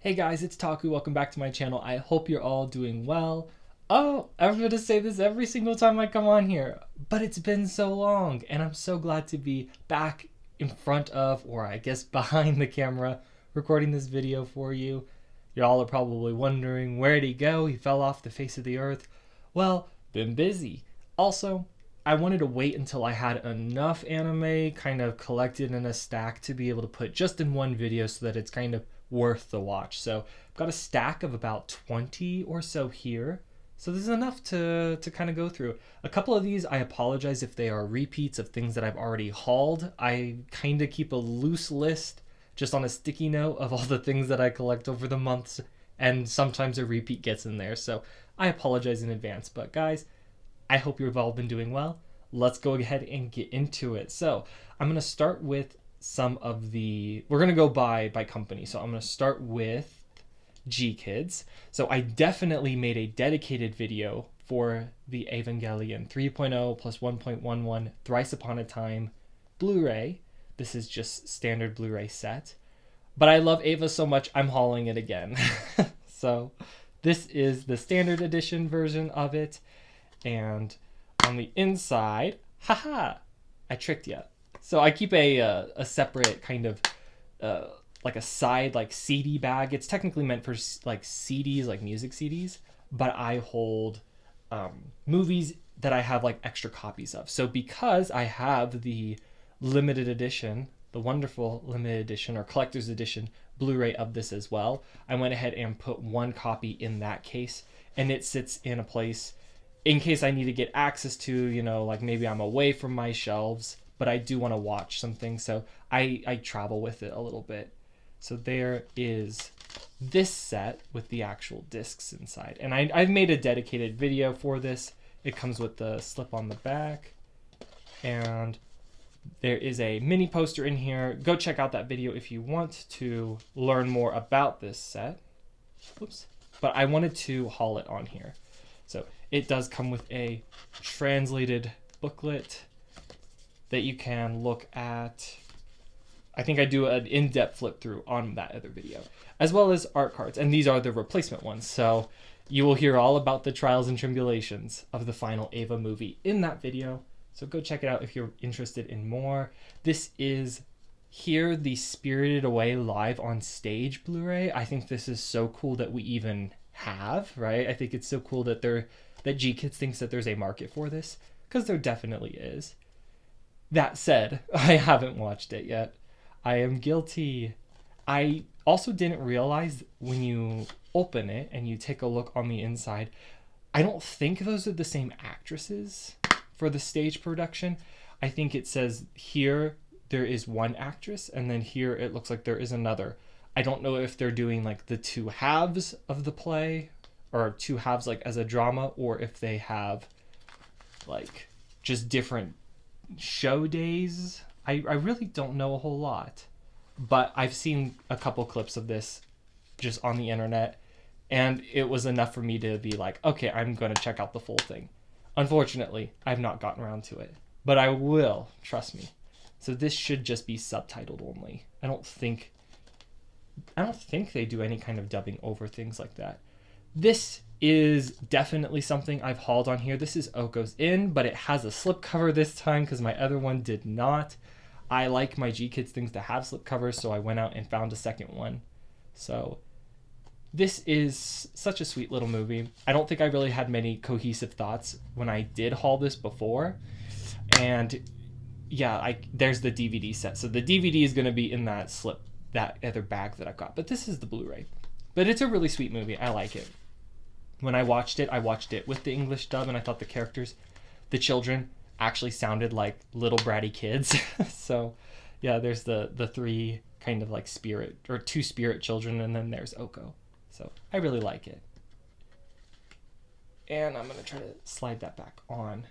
Hey guys, it's Taku. Welcome back to my channel. I hope you're all doing well. Oh, I'm going to say this every single time I come on here, but it's been so long and I'm so glad to be back in front of, or I guess behind the camera, recording this video for you. Y'all are probably wondering, where'd he go? He fell off the face of the earth. Well, been busy. Also, I wanted to wait until I had enough anime kind of collected in a stack to be able to put just in one video so that it's kind of worth the watch. So I've got a stack of about 20 or so here. So this is enough to kind of go through. A couple of these, I apologize if they are repeats of things that I've already hauled. I kind of keep a loose list just on a sticky note of all the things that I collect over the months, and sometimes a repeat gets in there. So I apologize in advance. But guys, I hope you've all been doing well. Let's go ahead and get into it. So I'm going to start with some of the, we're going to go by company. So I'm going to start with Gkids. So I definitely made a dedicated video for the Evangelion 3.0 plus 1.11 Thrice Upon a Time Blu-ray. This is just standard Blu-ray set. But I love Eva so much, I'm hauling it again. So this is the standard edition version of it. And on the inside, haha, I tricked you. So I keep a separate kind of like a side like CD bag. It's technically meant for like CDs, like music CDs, but I hold movies that I have like extra copies of. So because I have the limited edition, the wonderful limited edition or collector's edition Blu-ray of this as well, I went ahead and put one copy in that case, and it sits in a place in case I need to get access to, you know, like maybe I'm away from my shelves, but I do want to watch something, so I travel with it a little bit. So there is this set with the actual discs inside. And I've made a dedicated video for this. It comes with the slip on the back. And there is a mini poster in here. Go check out that video if you want to learn more about this set. Oops. But I wanted to haul it on here. So it does come with a translated booklet that you can look at. I think I do an in-depth flip through on that other video, as well as art cards. And these are the replacement ones. So you will hear all about the trials and tribulations of the final Eva movie in that video. So go check it out if you're interested in more. This is here the Spirited Away live on stage Blu-ray. I think this is so cool that we even have, right? I think it's so cool that Gkids thinks that there's a market for this, because there definitely is. That said, I haven't watched it yet. I am guilty. I also didn't realize when you open it and you take a look on the inside, I don't think those are the same actresses for the stage production. I think it says here there is one actress, and then here it looks like there is another. I don't know if they're doing like the two halves of the play, or two halves like as a drama, or if they have like just different show days. I really don't know a whole lot, but I've seen a couple clips of this just on the internet, and it was enough for me to be like, okay, I'm going to check out the full thing. Unfortunately, I've not gotten around to it, but I will, trust me. So this should just be subtitled only. I don't think they do any kind of dubbing over things like that. This is definitely something I've hauled on here. This is Oko's In, but it has a slipcover this time because my other one did not. I like my Gkids things to have slipcovers, so I went out and found a second one. So this is such a sweet little movie. I don't think I really had many cohesive thoughts when I did haul this before. And yeah, there's the DVD set. So the DVD is going to be in that other bag that I've got. But this is the Blu-ray. But it's a really sweet movie. I like it. When I watched it with the English dub, and I thought the characters, the children, actually sounded like little bratty kids. So yeah, there's the three kind of like spirit, or two spirit children, and then there's Oko. So I really like it. And I'm going to try to slide that back on.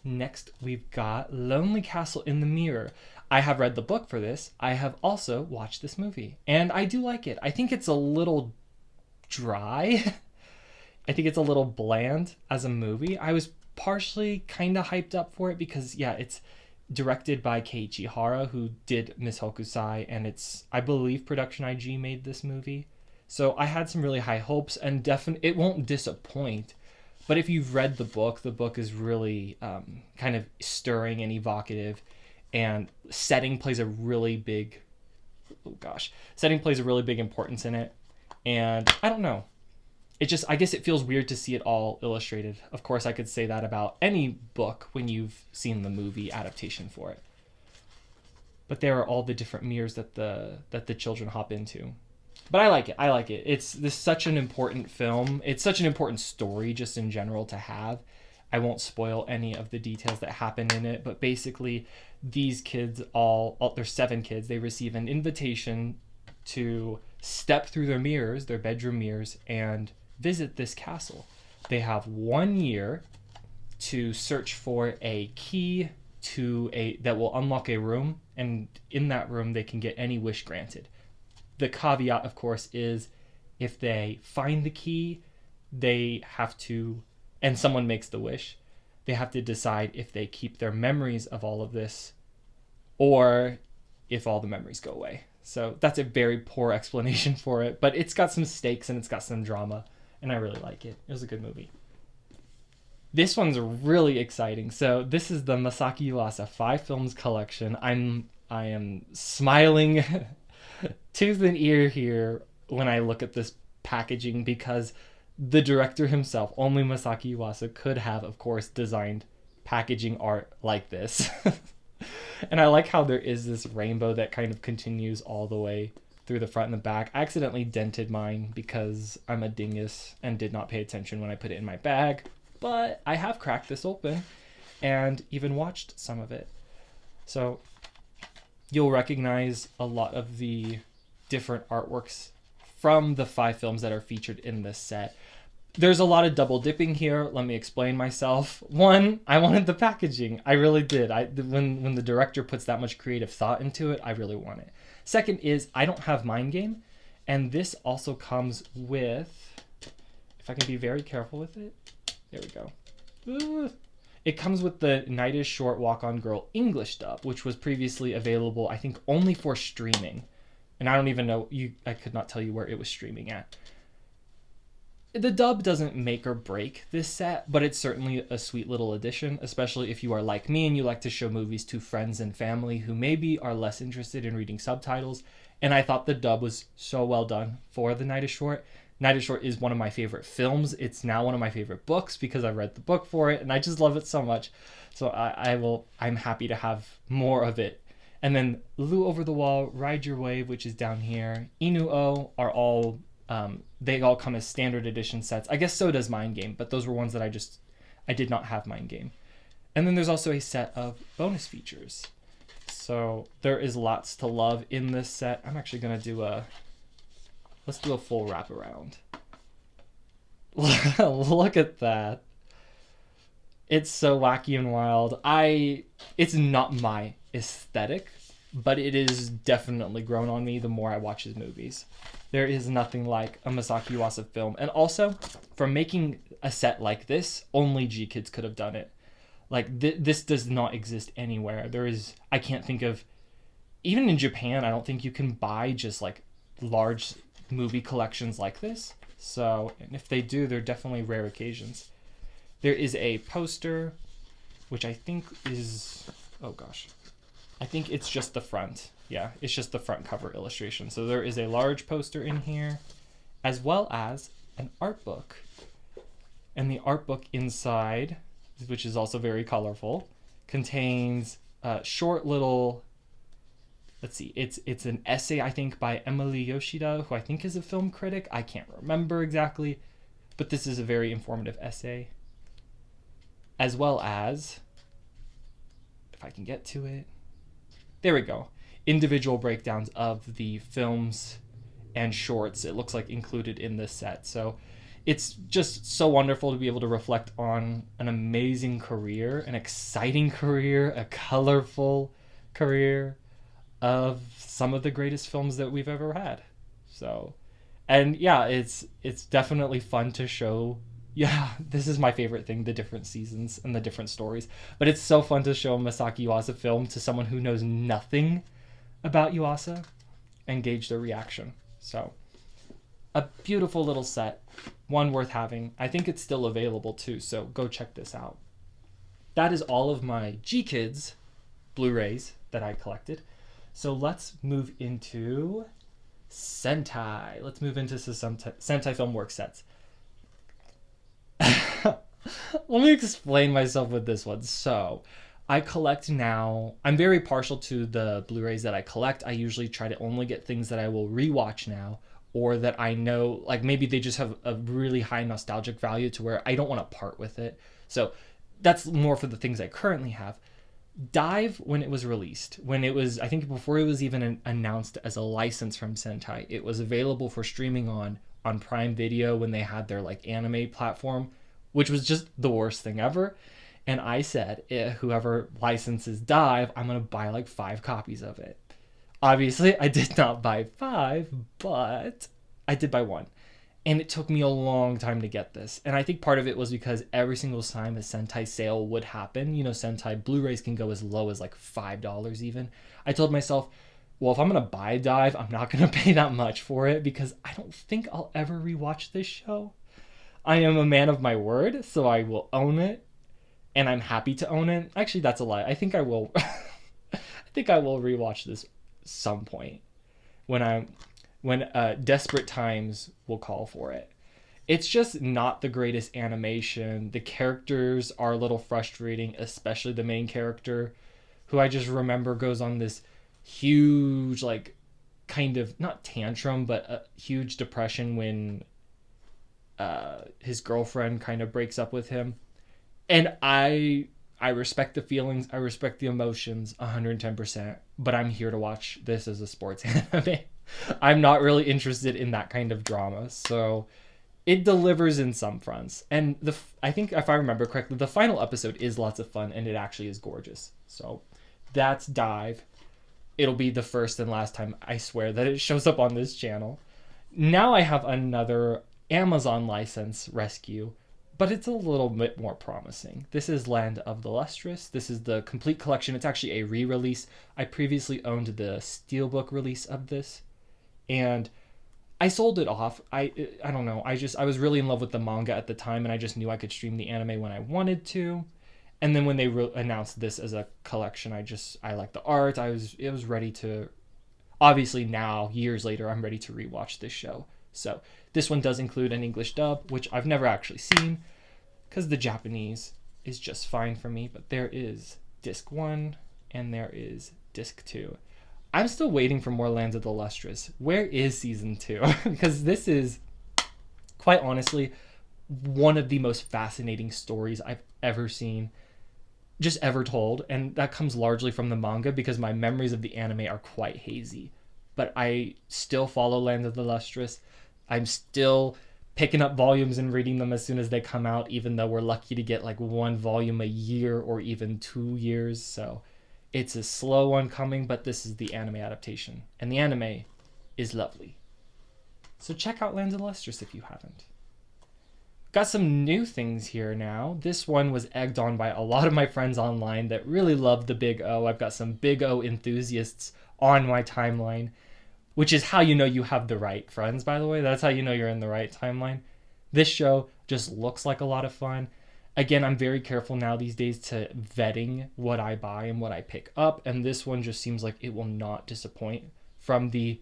Next, we've got Lonely Castle in the Mirror. I have read the book for this. I have also watched this movie, and I do like it. I think it's a little dry. I think it's a little bland as a movie. I was partially kind of hyped up for it because, yeah, it's directed by Keiichi Hara, who did Miss Hokusai, and it's, I believe, Production IG made this movie. So I had some really high hopes, and it won't disappoint. But if you've read the book is really kind of stirring and evocative, and setting plays a really big importance in it. And I don't know. I guess it feels weird to see it all illustrated. Of course, I could say that about any book when you've seen the movie adaptation for it. But there are all the different mirrors that the children hop into. But I like it. It's such an important film. It's such an important story just in general to have. I won't spoil any of the details that happen in it, but basically these kids there's 7 kids, they receive an invitation to step through their bedroom mirrors, and visit this castle. They have 1 year to search for a key that will unlock a room, and in that room they can get any wish granted. The caveat, of course, is if they find the key, they have to, and someone makes the wish, they have to decide if they keep their memories of all of this or if all the memories go away. So that's a very poor explanation for it, but it's got some stakes and it's got some drama, and I really like it. It was a good movie. This one's really exciting. So this is the Masaki Wasa 5 films collection. I am smiling tooth and ear here when I look at this packaging, because the director himself, only Masaki Wasa, could have, of course, designed packaging art like this. And I like how there is this rainbow that kind of continues all the way through the front and the back. I accidentally dented mine because I'm a dingus and did not pay attention when I put it in my bag, but I have cracked this open and even watched some of it. So you'll recognize a lot of the different artworks from the 5 films that are featured in this set. There's a lot of double dipping here. Let me explain myself. 1, I wanted the packaging. I really did. When the director puts that much creative thought into it, I really want it. 2nd is I don't have Mind Game, and this also comes with, if I can be very careful with it, there we go. It comes with the Night is Short Walk-On Girl English dub, which was previously available, I think, only for streaming. And I don't even know, I could not tell you where it was streaming at. The dub doesn't make or break this set, but it's certainly a sweet little addition, especially if you are like me and you like to show movies to friends and family who maybe are less interested in reading subtitles. And I thought the dub was so well done for The Night is Short. Night is Short is one of my favorite films. It's now one of my favorite books because I read the book for it, and I just love it so much. So I'm happy to have more of it. And then Lu Over the Wall, Ride Your Wave, which is down here, Inu-O are all, they all come as standard edition sets. I guess so does Mind Game, but those were ones that I did not have Mind Game. And then there's also a set of bonus features. So there is lots to love in this set. I'm actually going to let's do a full wraparound. Look at that. It's so wacky and wild. It's not my aesthetic, but it is definitely grown on me the more I watch his movies. There is nothing like a Masaki Wasa film. And also, for making a set like this, only Gkids could have done it. Like, this does not exist anywhere. I can't think of, even in Japan, I don't think you can buy just like large movie collections like this. So, and if they do, they're definitely rare occasions. There is a poster, which I think is, oh gosh, I think it's just the front. Yeah, it's just the front cover illustration. So there is a large poster in here, as well as an art book. And the art book inside, which is also very colorful, contains short little, let's see, it's an essay, I think, by Emily Yoshida, who I think is a film critic. I can't remember exactly, but this is a very informative essay. As well as, if I can get to it, there we go, individual breakdowns of the films and shorts, it looks like, included in this set. So it's just so wonderful to be able to reflect on an amazing career, an exciting career, a colorful career of some of the greatest films that we've ever had. So, and yeah, it's definitely fun to show. Yeah, this is my favorite thing, the different seasons and the different stories. But it's so fun to show a Masaki Yuasa film to someone who knows nothing about Yuasa and gauge their reaction. So A beautiful little set, one worth having. I think it's still available too, so go check this out. That is all of my Gkids Blu-rays that I collected. So let's move into Sentai. Let's move into some Sentai film work sets. Let me explain myself with this one. So I collect now. I'm very partial to the Blu-rays that I collect. I usually try to only get things that I will rewatch now, or that I know, like maybe they just have a really high nostalgic value to where I don't want to part with it. So that's more for the things I currently have. Dive, when it was released, when it was, I think before it was even announced as a license from Sentai, it was available for streaming on Prime Video when they had their like anime platform, which was just the worst thing ever. And I said, whoever licenses Dive, I'm going to buy like 5 copies of it. Obviously, I did not buy 5, but I did buy 1. And it took me a long time to get this. And I think part of it was because every single time a Sentai sale would happen, you know, Sentai Blu-rays can go as low as like $5 even. I told myself, well, if I'm going to buy Dive, I'm not going to pay that much for it because I don't think I'll ever rewatch this show. I am a man of my word, so I will own it. And I'm happy to own it. Actually, that's a lie. I think I will. I think I will rewatch this some point when desperate times will call for it. It's just not the greatest animation. The characters are a little frustrating, especially the main character, who I just remember goes on this huge, like, kind of, not tantrum, but a huge depression when his girlfriend kind of breaks up with him. And I respect the feelings, I respect the emotions 110%, but I'm here to watch this as a sports anime. I'm not really interested in that kind of drama, so it delivers in some fronts. And I think if I remember correctly, the final episode is lots of fun, and it actually is gorgeous. So that's Dive. It'll be the first and last time, I swear, that it shows up on this channel. Now I have another Amazon license rescue, but it's a little bit more promising. This is Land of the Lustrous. This is the complete collection. It's actually a re-release. I previously owned the Steelbook release of this, and I sold it off. I don't know. I was really in love with the manga at the time, and I just knew I could stream the anime when I wanted to. And then when they announced this as a collection, I liked the art. It was ready to, obviously now, years later, I'm ready to rewatch this show. So this one does include an English dub, which I've never actually seen, because the Japanese is just fine for me. But there is disc 1 and there is disc 2. I'm still waiting for more Lands of the Lustrous. Where is season 2? Because this is, quite honestly, one of the most fascinating stories I've ever seen, just ever told. And that comes largely from the manga, because my memories of the anime are quite hazy. But I still follow Lands of the Lustrous. I'm still picking up volumes and reading them as soon as they come out, even though we're lucky to get like 1 volume a year or even 2 years. So it's a slow one coming, but this is the anime adaptation. And the anime is lovely. So check out Lands of the Lustrous if you haven't. Got some new things here now. This one was egged on by a lot of my friends online that really love the Big O. I've got some Big O enthusiasts on my timeline, which is how you know you have the right friends, by the way. That's how you know you're in the right timeline. This show just looks like a lot of fun. Again, I'm very careful now these days to vetting what I buy and what I pick up, and this one just seems like it will not disappoint, from the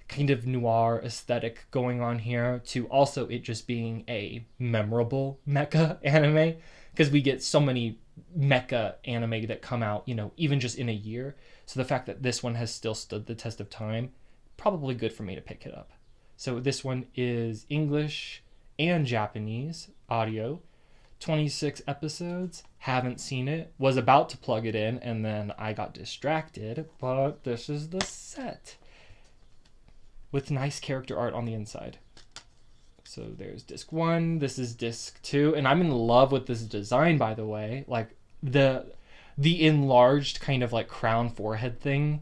kind of noir aesthetic going on here to also it just being a memorable mecha anime, because we get so many mecha anime that come out, you know, even just in a year. So the fact that this one has still stood the test of time, probably good for me to pick it up. So this one is English and Japanese audio, 26 episodes. Haven't seen it, was about to plug it in, and then I got distracted, but this is the set with nice character art on the inside. So there's disc 1, this is disc 2, and I'm in love with this design, by the way. Like the enlarged kind of like crown forehead thing,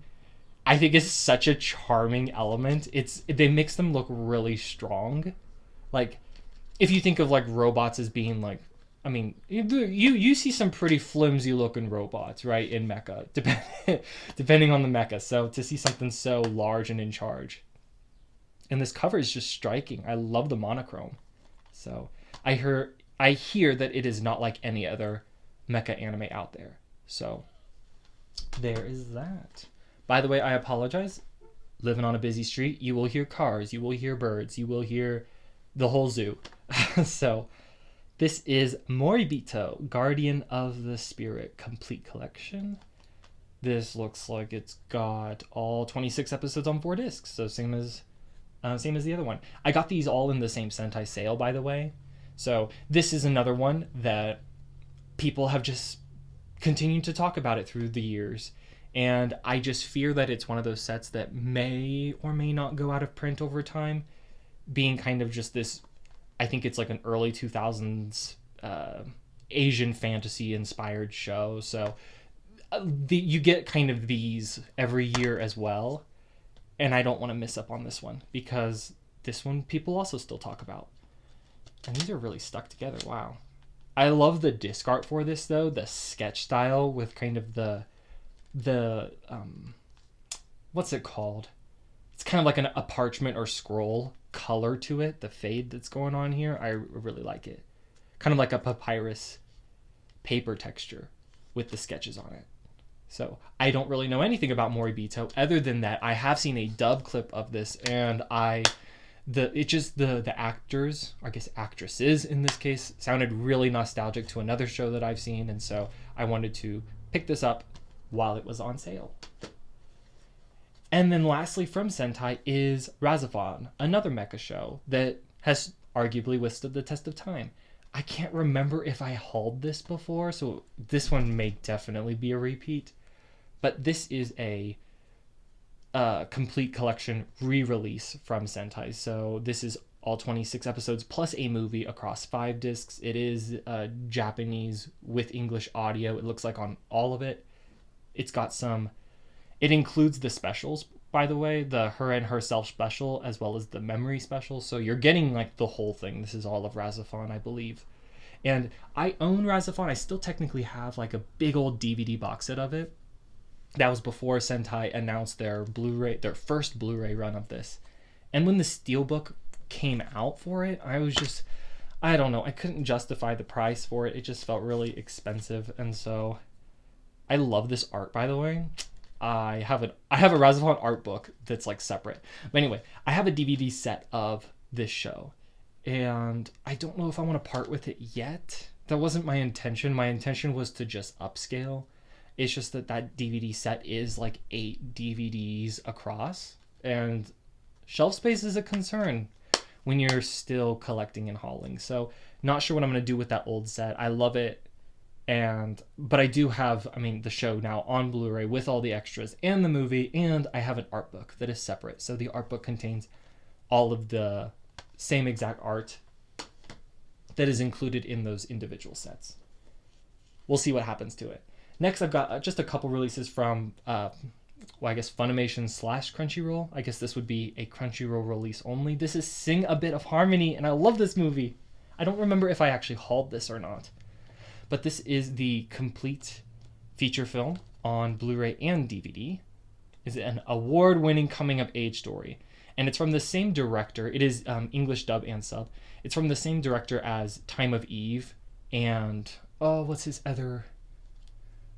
I think is such a charming element. They mix them look really strong. Like if you think of like robots as being like, I mean, you see some pretty flimsy looking robots, right, in mecha, depending on the mecha. So to see something so large and in charge, And this cover is just striking. I love the monochrome. So I hear that it is not like any other mecha anime out there. So there is that. By the way, I apologize. Living on a busy street, you will hear cars, you will hear birds, you will hear the whole zoo. So this is Moribito, Guardian of the Spirit Complete Collection. This looks like it's got all 26 episodes on 4 discs, so same as the other one. I got these all in the same Sentai sale, by the way. So this is another one that people have just continued to talk about it through the years. And I just fear that it's one of those sets that may or may not go out of print over time, being kind of just this, I think it's like an early 2000s Asian fantasy inspired show. So you get kind of these every year as well. And I don't want to miss up on this one, because this one people also still talk about. And these are really stuck together. Wow. I love the disc art for this, though. The sketch style with kind of the what's it called? It's kind of like a parchment or scroll color to it. The fade that's going on here, I really like it. Kind of like a papyrus paper texture with the sketches on it. So I don't really know anything about Moribito other than that I have seen a dub clip of this, and the actors, I guess actresses in this case, sounded really nostalgic to another show that I've seen, and so I wanted to pick this up while it was on sale. And then lastly from Sentai is Razoron, another mecha show that has arguably withstood the test of time. I can't remember if I hauled this before, so this one may definitely be a repeat. But this is a complete collection re-release from Sentai. So this is all 26 episodes plus a movie across 5 discs. It is Japanese with English audio. It looks like on all of it. It's got it includes the specials, by the way, the Her and Herself special, as well as the memory special. So you're getting like the whole thing. This is all of Razoron, I believe. And I own Razoron. I still technically have like a big old DVD box set of it. That was before Sentai announced their first Blu-ray run of this. And when the Steelbook came out for it, I don't know, I couldn't justify the price for it. It just felt really expensive. And so I love this art, by the way. I have a Razoron art book that's like separate. But anyway, I have a DVD set of this show, and I don't know if I want to part with it yet. That wasn't my intention. My intention was to just upscale. It's just that DVD set is like 8 DVDs across, and shelf space is a concern when you're still collecting and hauling. So not sure what I'm going to do with that old set. I love it. But I do have, the show now on Blu-ray with all the extras and the movie, and I have an art book that is separate. So the art book contains all of the same exact art that is included in those individual sets. We'll see what happens to it. Next, I've got just a couple releases from, I guess Funimation / Crunchyroll. I guess this would be a Crunchyroll release only. This is Sing a Bit of Harmony, and I love this movie. I don't remember if I actually hauled this or not. But this is the complete feature film on Blu-ray and DVD. It's an award-winning coming-of-age story. And it's from the same director. It is English dub and sub. It's from the same director as Time of Eve and... what's his other...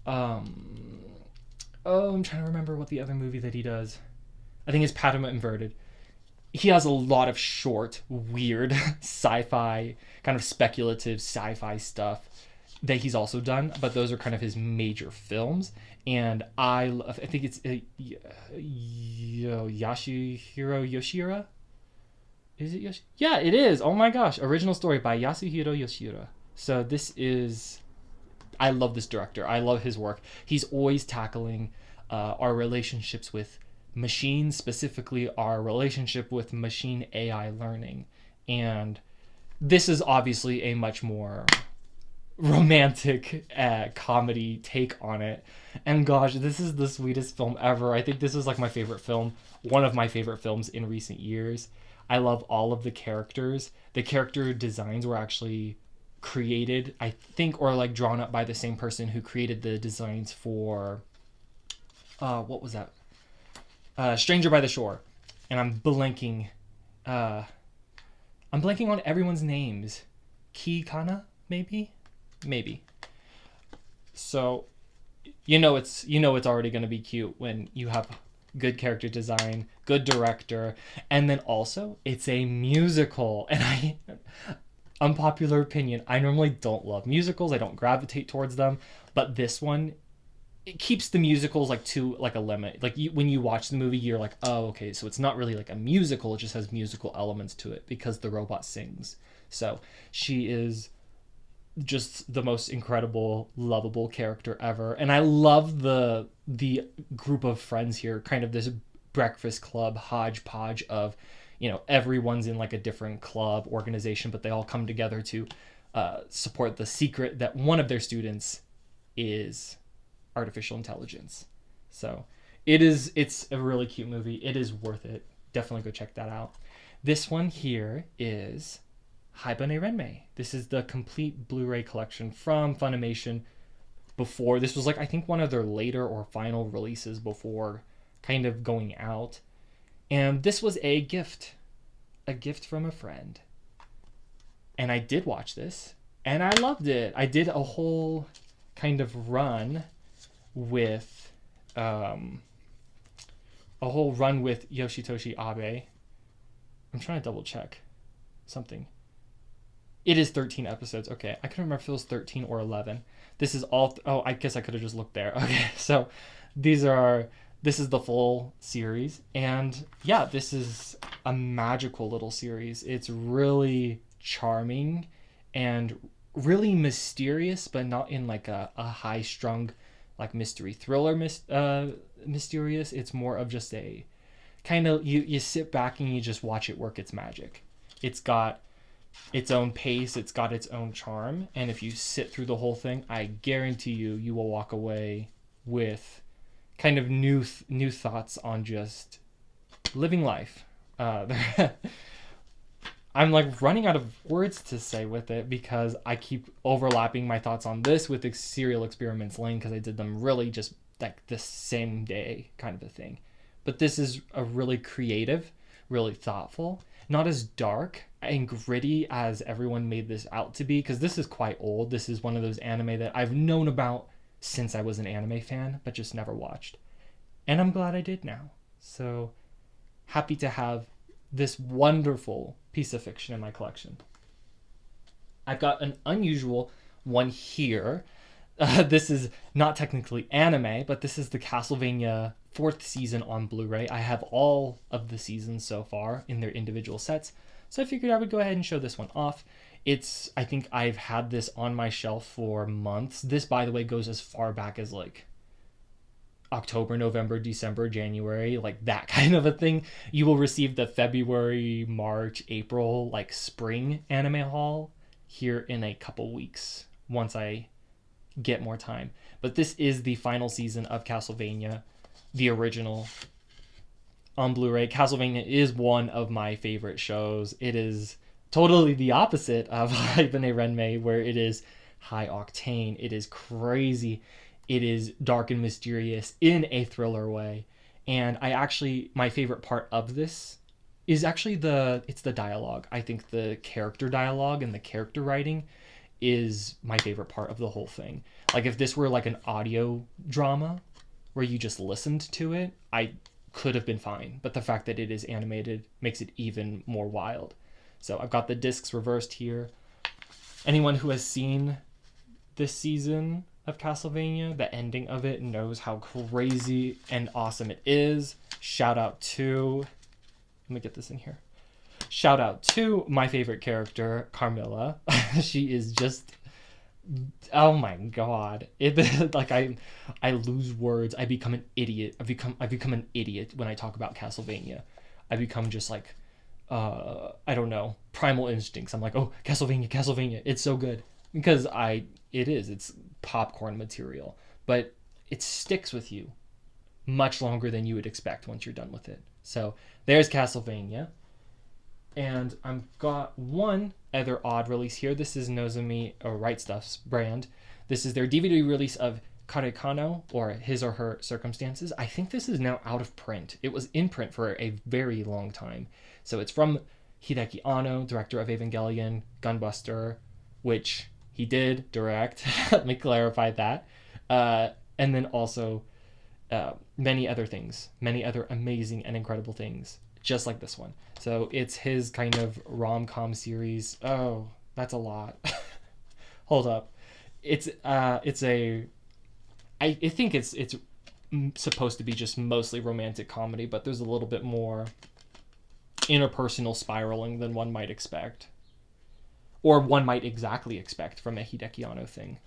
I'm trying to remember what the other movie that he does. I think it's Padma Inverted. He has a lot of short, weird sci-fi, kind of speculative sci-fi stuff that he's also done, but those are kind of his major films. And I think it's Yasuhiro Yoshida. Is it Yoshida? Yeah, it is. Oh my gosh. Original story by Yasuhiro Yoshida. So this is... I love this director. I love his work. He's always tackling our relationships with machines, specifically our relationship with machine AI learning. And this is obviously a much more romantic comedy take on it. And gosh, this is the sweetest film ever. I think this is like my favorite film, one of my favorite films in recent years. I love all of the characters. The character designs were actually created, I think, or like drawn up by the same person who created the designs for what was that? Stranger by the Shore. And I'm blanking I'm blanking on everyone's names. Kana, maybe. So it's already going to be cute when you have good character design, good director, and then also it's a musical. And unpopular opinion, I normally don't love musicals. I don't gravitate towards them, but this one, it keeps the musicals like to like a limit. Like when you watch the movie, you're like, oh, okay, so it's not really like a musical. It just has musical elements to it because the robot sings. So she is just the most incredible, lovable character ever. And I love the group of friends here, kind of this breakfast club hodgepodge of, everyone's in like a different club organization, but they all come together to support the secret that one of their students is artificial intelligence. So it's a really cute movie. It is worth it. Definitely go check that out. This one here is Hion Ren. This is the complete Blu-ray collection from Funimation. Before, this was like, I think one of their later or final releases before kind of going out. And this was a gift from a friend. And I did watch this and I loved it. I did a whole kind of run with Yoshitoshi Abe. I'm trying to double check something. It is 13 episodes. Okay, I couldn't remember if it was 13 or 11. This is all. I guess I could have just looked there. Okay, so this is the full series, and yeah, this is a magical little series. It's really charming and really mysterious, but not in like a high strung like mystery thriller mysterious. It's more of just a kind of you sit back and you just watch it work its magic. It's got its own pace, it's got its own charm, and if you sit through the whole thing, I guarantee you will walk away with kind of new thoughts on just living life. I'm like running out of words to say with it because I keep overlapping my thoughts on this with the Serial Experiments Lane because I did them really just like the same day kind of a thing. But this is a really creative, really thoughtful, not as dark and gritty as everyone made this out to be, because this is quite old. This is one of those anime that I've known about since I was an anime fan, but just never watched. And I'm glad I did now. So happy to have this wonderful piece of fiction in my collection. I've got an unusual one here. This is not technically anime, but this is the Castlevania 4th season on Blu-ray. I have all of the seasons so far in their individual sets, so I figured I would go ahead and show this one off. I think I've had this on my shelf for months. This, by the way, goes as far back as like October, November, December, January, like that kind of a thing. You will receive the February, March, April, like spring anime haul here in a couple weeks once I get more time. But this is the final season of Castlevania, the original on Blu-ray. Castlevania is one of my favorite shows. It is totally the opposite of Hion Ren, where it is high octane, it is crazy, it is dark and mysterious in a thriller way. And my favorite part of this is actually it's the dialogue. I think the character dialogue and the character writing is my favorite part of the whole thing. Like if this were like an audio drama where you just listened to it, I could have been fine. But the fact that it is animated makes it even more wild. So I've got the discs reversed here. Anyone who has seen this season of Castlevania, the ending of it, knows how crazy and awesome it is. Shout out to... Let me get this in here. Shout out to my favorite character, Carmilla. She is just... Oh my god. I lose words. I become an idiot. I become an idiot when I talk about Castlevania. I become just like... I don't know, primal instincts. I'm like, oh, Castlevania, it's so good. Because it's popcorn material, but it sticks with you much longer than you would expect once you're done with it. So there's Castlevania. And I've got one other odd release here. This is Nozomi or Right Stuff's brand. This is their DVD release of Karekano, or His or Her Circumstances. I think this is now out of print. It was in print for a very long time. So it's from Hideki Anno, director of Evangelion, Gunbuster, which he did direct. Let me clarify that. And then also many other things, many other amazing and incredible things, just like this one. So it's his kind of rom-com series. Oh, that's a lot. Hold up. I think it's supposed to be just mostly romantic comedy, but there's a little bit more interpersonal spiraling than one might expect, or one might exactly expect from a Hideki Anno thing.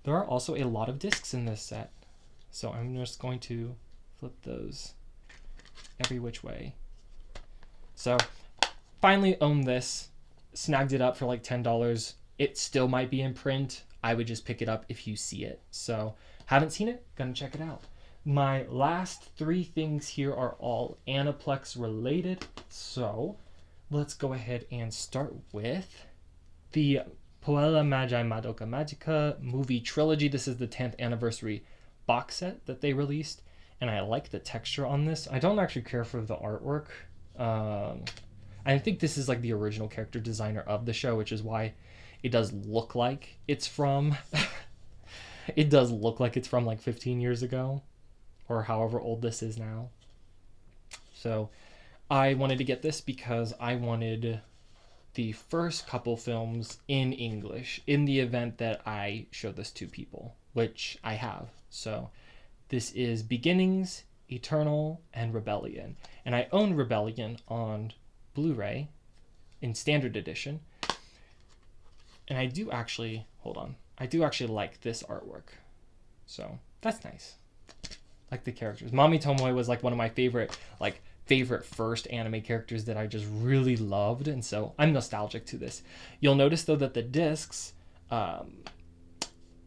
There are also a lot of discs in this set, so I'm just going to flip those every which way. So finally owned this, snagged it up for like $10. It still might be in print. I would just pick it up if you see it. So haven't seen it, gonna check it out. My last three things here are all Aniplex related. So let's go ahead and start with the Puella Magi Madoka Magica movie trilogy. This is the 10th anniversary box set that they released, and I like the texture on this. I don't actually care for the artwork. I think this is like the original character designer of the show, which is why it does look like it's from it does look like it's from like 15 years ago, or however old this is now. So I wanted to get this because I wanted the first couple films in English in the event that I show this to people, which I have. So this is Beginnings, Eternal, and Rebellion. And I own Rebellion on Blu-ray in standard edition. And I do actually, I do actually like this artwork. So that's nice. Like the characters. Mami Tomoe was like one of my favorite first anime characters that I just really loved, and so I'm nostalgic to this. You'll notice though that the discs,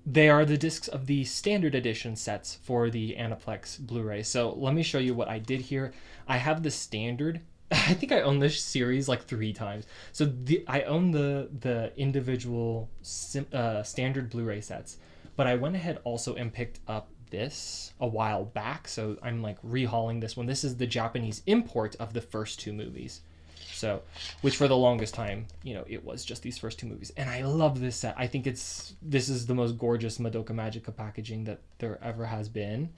they are the discs of the standard edition sets for the Aniplex Blu-ray. So let me show you what I did here. I have the standard. I think I own this series like 3 times. So I own the individual standard Blu-ray sets, but I went ahead also and picked up this a while back, so I'm like rehauling this one. This is the Japanese import of the first 2 movies, so which for the longest time, it was just these first 2 movies, and I love this set. I think this is the most gorgeous Madoka Magica packaging that there ever has been,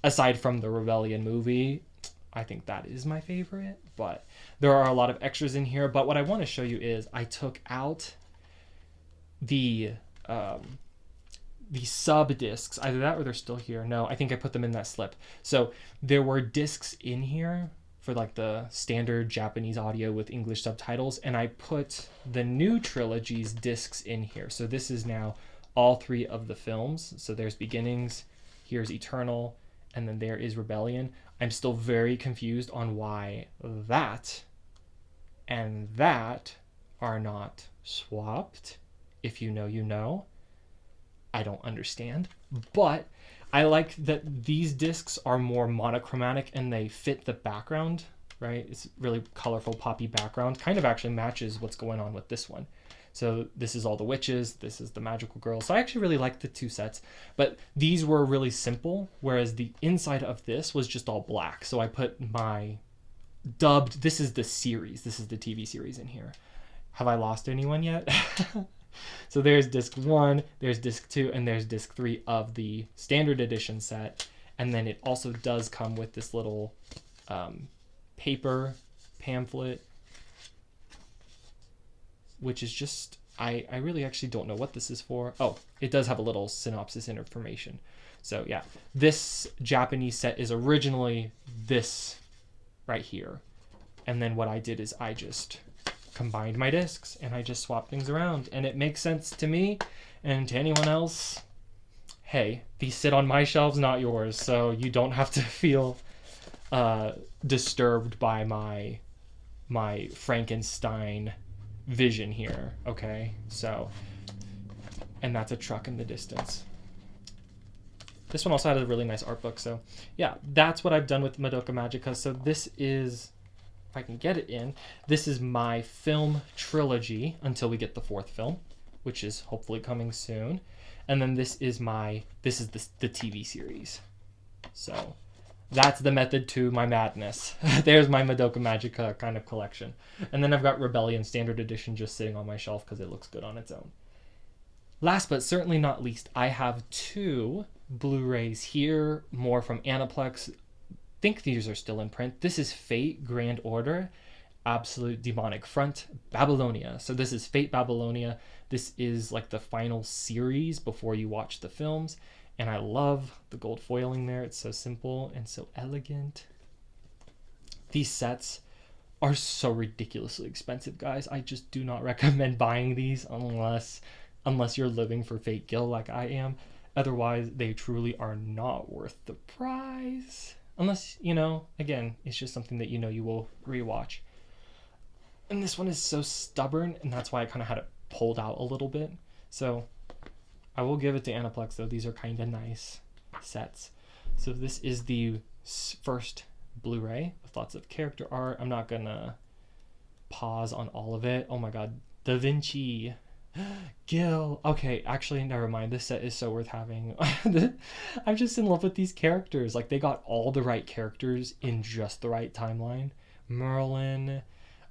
aside from the Rebellion movie. I think that is my favorite, but there are a lot of extras in here. But what I want to show you is I took out the sub discs, either that or they're still here. No, I think I put them in that slip. So there were discs in here for like the standard Japanese audio with English subtitles, and I put the new trilogy's discs in here. So this is now all 3 of the films. So there's Beginnings, here's Eternal, and then there is Rebellion. I'm still very confused on why that and that are not swapped. If you know, you know. I don't understand, but I like that these discs are more monochromatic and they fit the background, right? It's really colorful, poppy background. Kind of actually matches what's going on with this one. So this is all the witches, this is the magical girl. So I actually really like the 2 sets, but these were really simple, whereas the inside of this was just all black. So I put my dubbed, this is the series, this is the TV series in here. Have I lost anyone yet? So there's disc 1, there's disc 2, and there's disc 3 of the standard edition set. And then it also does come with this little paper pamphlet, which is just, I really actually don't know what this is for. Oh, it does have a little synopsis and information. So yeah, this Japanese set is originally this right here. And then what I did is I just combined my discs and I just swapped things around, and it makes sense to me, and to anyone else, hey, these sit on my shelves, not yours, so you don't have to feel disturbed by my Frankenstein vision here, okay? So, and that's a truck in the distance. This one also had a really nice art book, so yeah, that's what I've done with Madoka Magica. So this is, if I can get it in, this is my film trilogy until we get the 4th film, which is hopefully coming soon. And then this is the TV series. So That's the method to my madness. There's my Moka Magicka kind of collection. And then I've got Rebellion Standard Edition just sitting on my shelf because it looks good on its own. Last but certainly not least, I have 2 Blu-rays here, more from Aniplex. I think these are still in print. This is Fate Grand Order, Absolute Demonic Front, Babylonia. So this is Fate Babylonia. This is like the final series before you watch the films. And I love the gold foiling there. It's so simple and so elegant. These sets are so ridiculously expensive, guys. I just do not recommend buying these unless you're living for Fate Gil like I am. Otherwise, they truly are not worth the price. Unless, again, it's just something that you will rewatch. And this one is so stubborn, and that's why I kind of had it pulled out a little bit. So I will give it to Aniplex, though. These are kind of nice sets. So this is the first Blu-ray with lots of character art. I'm not going to pause on all of it. Oh my god. Da Vinci. Gil. Okay, actually, never mind. This set is so worth having. I'm just in love with these characters. Like, they got all the right characters in just the right timeline. Merlin.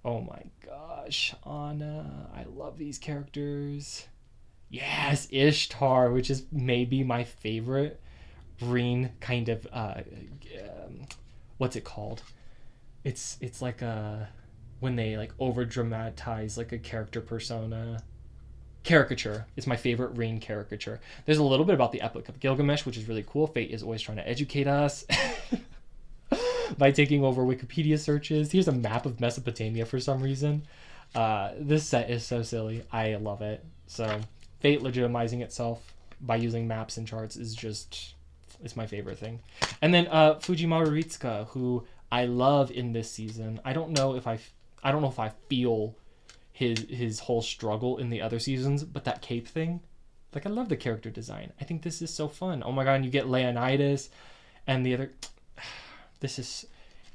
Oh my gosh. Anna. I love these characters. Yes, Ishtar, which is maybe my favorite Reen kind of what's it called? It's like when they like over dramatize like a character persona. Caricature is my favorite Reen caricature. There's a little bit about the Epic of Gilgamesh, which is really cool. Fate is always trying to educate us by taking over Wikipedia searches. Here's a map of Mesopotamia for some reason. This set is so silly. I love it. So Fate legitimizing itself by using maps and charts it's my favorite thing. And then Fujimaru Ritsuka, who I love in this season. I don't know if I feel his whole struggle in the other seasons, but that cape thing, like, I love the character design. I think this is so fun. Oh my god, and you get Leonidas and the other. This is,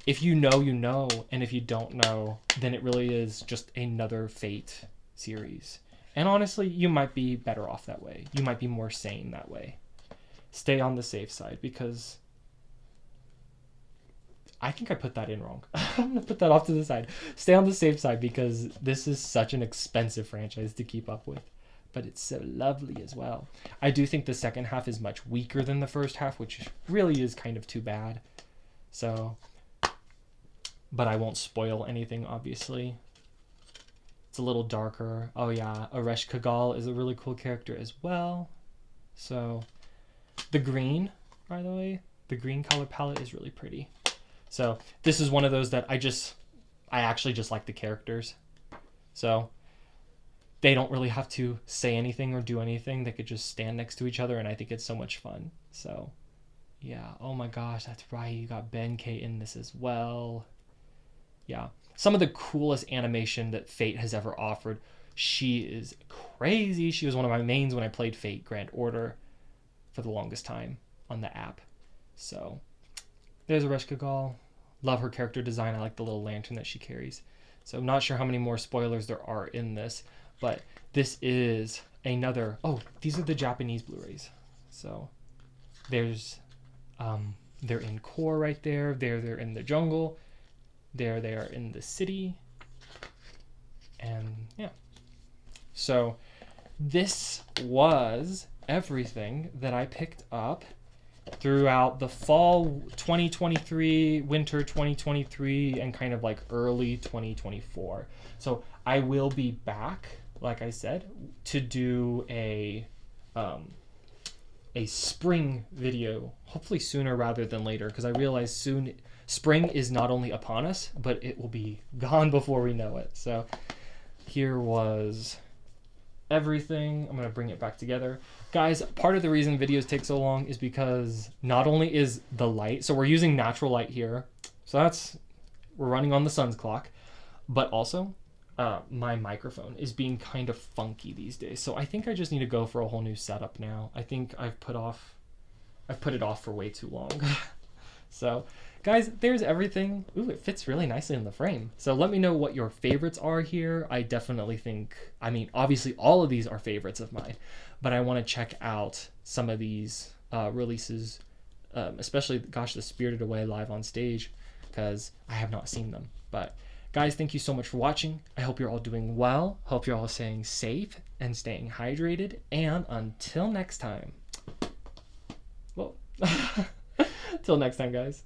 if you know, you know, and if you don't know, then it really is just another Fate series. And honestly, you might be better off that way. You might be more sane that way. Stay on the safe side, because I think I put that in wrong. I'm going to put that off to the side. Stay on the safe side, because this is such an expensive franchise to keep up with. But it's so lovely as well. I do think the second half is much weaker than the first half, which really is kind of too bad. So, but I won't spoil anything, obviously. It's a little darker. Oh yeah, Aresh Kagal is a really cool character as well. So, the green, by the way, the green color palette is really pretty. So this is one of those that I actually just like the characters. So they don't really have to say anything or do anything. They could just stand next to each other, and I think it's so much fun. So yeah, oh my gosh, that's right. You got Benkei in this as well. Yeah, some of the coolest animation that Fate has ever offered. She is crazy. She was one of my mains when I played Fate Grand Order for the longest time on the app. So there's Aresh Kagal. Love her character design. I like the little lantern that she carries. So I'm not sure how many more spoilers there are in this, but this is another. Oh, these are the Japanese Blu-rays. So there's, they're in core right there. They're in the jungle. They are in the city. And yeah. So this was everything that I picked up throughout the fall 2023, winter 2023, and kind of like early 2024. So I will be back, like I said, to do a spring video, hopefully sooner rather than later, because I realize soon spring is not only upon us, but it will be gone before we know it. So here was everything. I'm gonna bring it back together, guys. Part of the reason videos take so long is because not only is the light, so we're using natural light here, so we're running on the sun's clock, but also my microphone is being kind of funky these days. So I think I just need to go for a whole new setup now. I think I've put it off for way too long. So guys, there's everything. Ooh, it fits really nicely in the frame. So let me know what your favorites are here. I definitely think, obviously all of these are favorites of mine, but I want to check out some of these releases especially, gosh, the Spirited Away live on stage, because I have not seen them. But guys, thank you so much for watching. I hope you're all doing well. Hope you're all staying safe and staying hydrated. And until next time. Well, till next time, guys.